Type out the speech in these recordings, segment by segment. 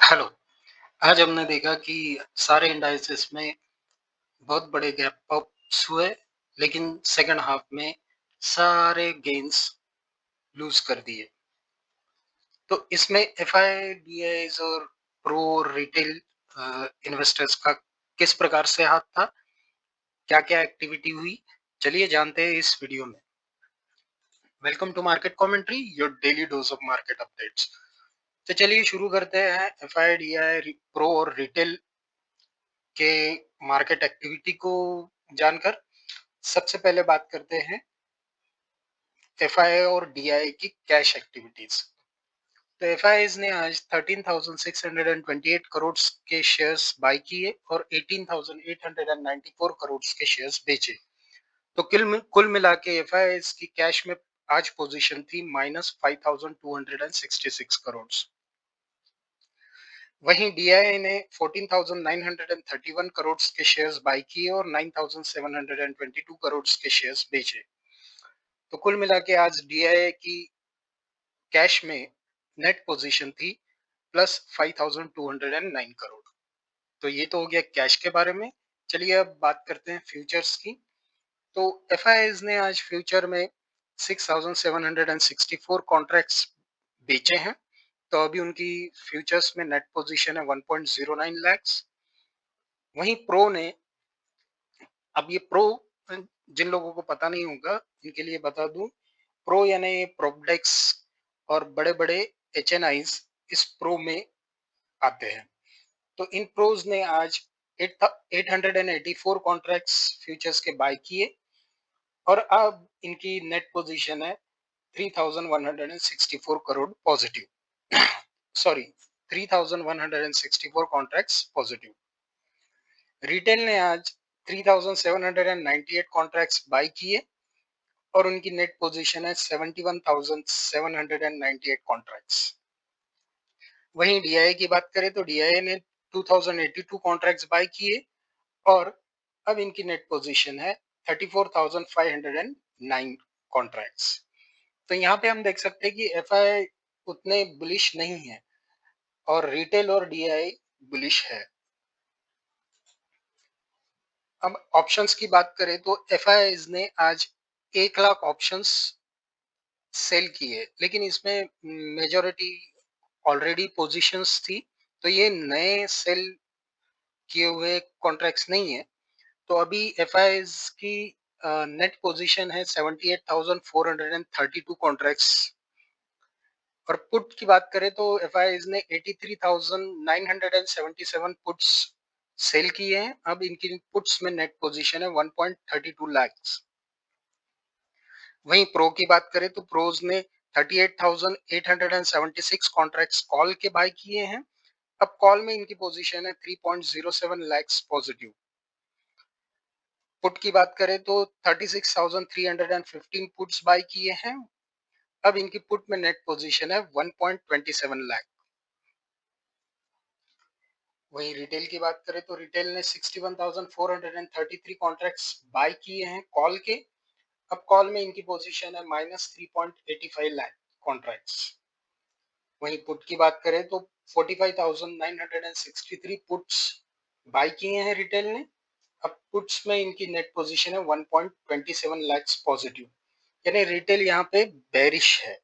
Hello. आज हमने देखा कि सारे इंडाइसेस में बहुत बड़े गैप अप्स हुए, लेकिन सेकंड हाफ में सारे गेन्स लूज कर दिए। तो इसमें एफआईडीआईज और प्रो रिटेल इन्वेस्टर्स का किस प्रकार से हाथ था, क्या क्या एक्टिविटी हुई, चलिए जानते हैं इस वीडियो में। Welcome to market commentary, your daily dose of market updates. तो चलिए शुरू करते हैं एफआईडीआई प्रो और रिटेल के मार्केट एक्टिविटी को जानकर। सबसे पहले बात करते हैं एफआई और डीआई की कैश एक्टिविटीज। तो एफआईज ने आज 13,628 करोड़ के शेयर्स बाय किए और 18,894 करोड़ के शेयर्स बेचे। तो कुल मिला के एफआईज की कैश में आज पोजीशन थी -5,266 करोड़। वहीं डीआई ने 14,931 करोड़ के शेयर्स बाय किए और 9,722 करोड़ के शेयर्स बेचे। तो कुल मिला के आज डीआई की कैश में नेट पोजीशन थी +5,209 करोड़। तो ये तो हो गया कैश के बारे में। चलिए अब बात करते हैं फ्यूचर्स की। तो एफआईज ने आज फ्यूचर में 6,764 कॉन्ट्रैक्ट्स बेचे हैं। तो अभी उनकी फ्यूचर्स में नेट पोजीशन है 1.09 लाख। वहीं प्रो ने, अब ये प्रो जिन लोगों को पता नहीं होगा इनके लिए बता दूं, प्रो यानी प्रोडेक्स और बड़े बड़े एचएनआईज इस प्रो में आते हैं। तो इन प्रोज ने आज 884 कॉन्ट्रैक्ट्स फ्यूचर्स के बाय किए और अब इनकी नेट पोजीशन है 3,164 crore positive. Sorry, 3,164 contracts positive. Retail ने आज 3,798 कॉन्ट्रैक्ट्स बाय किए और उनकी नेट पोजीशन है 71,798 कॉन्ट्रैक्ट्स। वहीं डीआई की बात करें तो डीआई ने 2082 कॉन्ट्रैक्ट्स बाय किए और अब इनकी नेट पोजीशन है 34,509 कॉन्ट्रैक्ट्स। तो यहाँ पे हम देख सकते हैं कि एफआई उतने बुलिश नहीं है और रिटेल और डीआई बुलिश है। अब ऑप्शंस की बात करें तो एफआईज ने आज 1 लाख ऑप्शंस सेल किए, लेकिन इसमें मेजॉरिटी ऑलरेडी पोजीशंस थी, तो ये नए सेल किए हुए कॉन्ट्रैक्ट्स नहीं है। तो अभी एफआईज की नेट पोजीशन है 78,432 कॉन्ट्रैक्ट्स। और पुट की बात करें तो एफआईज ने 83,977 पुट्स सेल किए हैं। अब इनकी पुट्स में नेट पोजीशन है 1.32 लाख। वहीं प्रो की बात करें तो प्रोज ने 38,876 कॉन्ट्रैक्ट्स कॉल के बाय किए हैं। अब कॉल में इनकी पोजीशन है 3.07 लाख पॉजिटिव। पुट की बात करें तो 36,315 पुट्स बाय किए हैं। अब इनकी पुट में नेट पोजीशन है 1.27 लाख। वहीं रिटेल की बात करें तो रिटेल ने 61,433 कॉन्ट्रैक्ट्स बाय किए हैं कॉल के। अब कॉल में इनकी पोजीशन है -3.85 लाख कॉन्ट्रैक्ट्स। वहीं पुट की बात करें तो 45,963 पुट्स बाय किए हैं रिटेल ने। अब पुट्स में इनकी नेट पोजीशन है 1.27 लाख पॉजिटिव, यानी रिटेल यहाँ पे बेरिश है।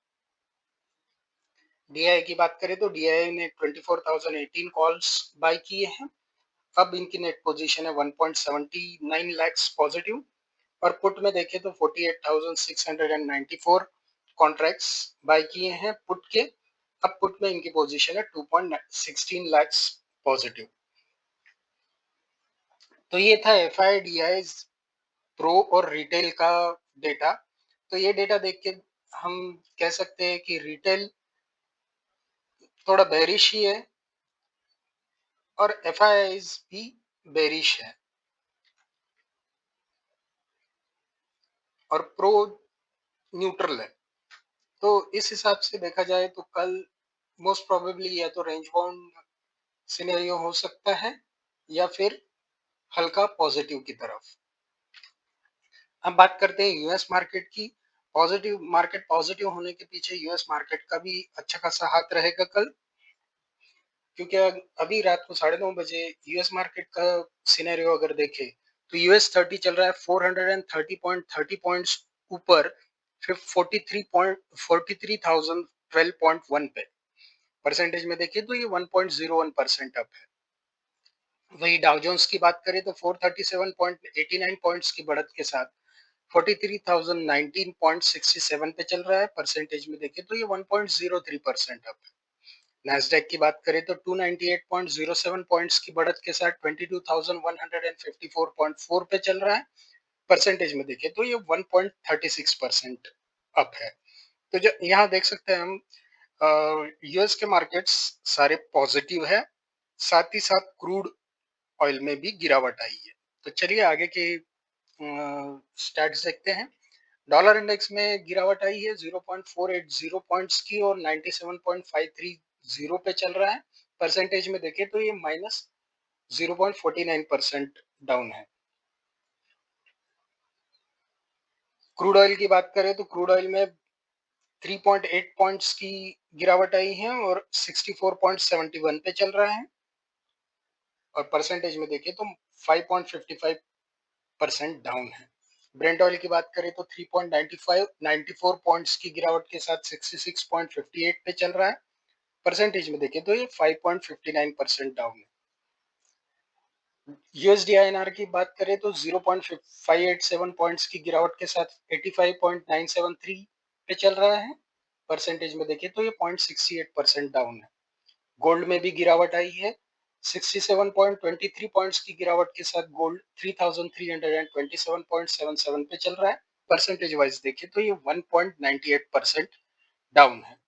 डीआई की बात करें तो डीआई ने 24,018 कॉल्स बाय किए हैं। अब इनकी नेट पोजीशन है 1.79 लाख पॉजिटिव। और पुट में देखें तो 48,694 कॉन्ट्रैक्ट्स बाय किए हैं पुट के। अब पुट में इनकी पोजीशन है 2.16 लाख पॉजिटिव। तो ये था एफआईडीआई प्रो और रिटेल का डेटा। तो ये डेटा देख के हम कह सकते हैं कि रिटेल थोड़ा बेरिश ही है और एफआईआईज भी बेरिश है और प्रो न्यूट्रल है। तो इस हिसाब से देखा जाए तो कल मोस्ट प्रोबेबली या तो रेंज बाउंड सिनेरियो हो सकता है या फिर हल्का पॉजिटिव की तरफ। अब बात करते हैं यूएस मार्केट की। पॉजिटिव होने के पीछे यूएस मार्केट का भी अच्छा खासा हाथ रहेगा कल। क्योंकि अभी रात को 9:30 बजे यूएस मार्केट का सिनेरियो अगर देखें तो यूएस 30 चल रहा है 430.30 पॉइंट्स ऊपर, फिर 43,012.1 पे। परसेंटेज में देखें तो ये 1.01% अप है। वही डाउ जोन्स की बात करें तो 437.89 पॉइंट्स की बढ़त के साथ 43,019.67 पे चल रहा है। परसेंटेज में देखें तो ये 1.03% अप है। नैस्डैक की बात करें तो 298.07 पॉइंट्स की बढ़त के साथ 22,154.4 पे चल रहा है। परसेंटेज में देखें तो ये 1.36% अप है। तो जो यहाँ देख सकते हैं हम, यूएस के मार्केट्स सारे पॉजिटिव है, साथ ही साथ क्रूड ऑयल में भी गिरावट आई है। तो चलिए आगे के स्टैट्स देखते हैं। डॉलर इंडेक्स में गिरावट आई है 0.480 पॉइंट्स की और 97.530 पे चल रहा है। परसेंटेज में देखें तो ये -0.49% डाउन है। क्रूड ऑयल की बात करें तो क्रूड ऑयल में 3.8 पॉइंट्स की गिरावट आई है और 64.71 पे चल रहा है। और परसेंटेज में देखें तो 5.55% डाउन है। ब्रेंट ऑयल की बात करें तो 3.94 पॉइंट्स की गिरावट के साथ 66.58 पे चल रहा है। परसेंटेज में देखें तो ये 5.59% डाउन है। यूएसडी आईएनआर की बात करें तो 0.587 पॉइंट्स की गिरावट के साथ 85.973 पे चल रहा है। परसेंटेज में देखें तो ये 0.68% डाउन है। गोल्ड में भी गिरावट आई है 67.23 पॉइंट्स की गिरावट के साथ गोल्ड 3327.77 पे चल रहा है। परसेंटेज वाइज देखें तो ये 1.98% डाउन है।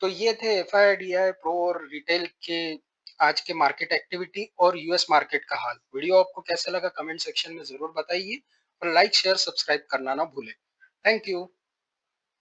तो ये थे एफआईडीआई प्रो और रिटेल के आज के मार्केट एक्टिविटी और यूएस मार्केट का हाल। वीडियो आपको कैसा लगा कमेंट सेक्शन में जरूर बताइए और लाइक शेयर सब्सक्राइब करना ना भूलें। Thank you.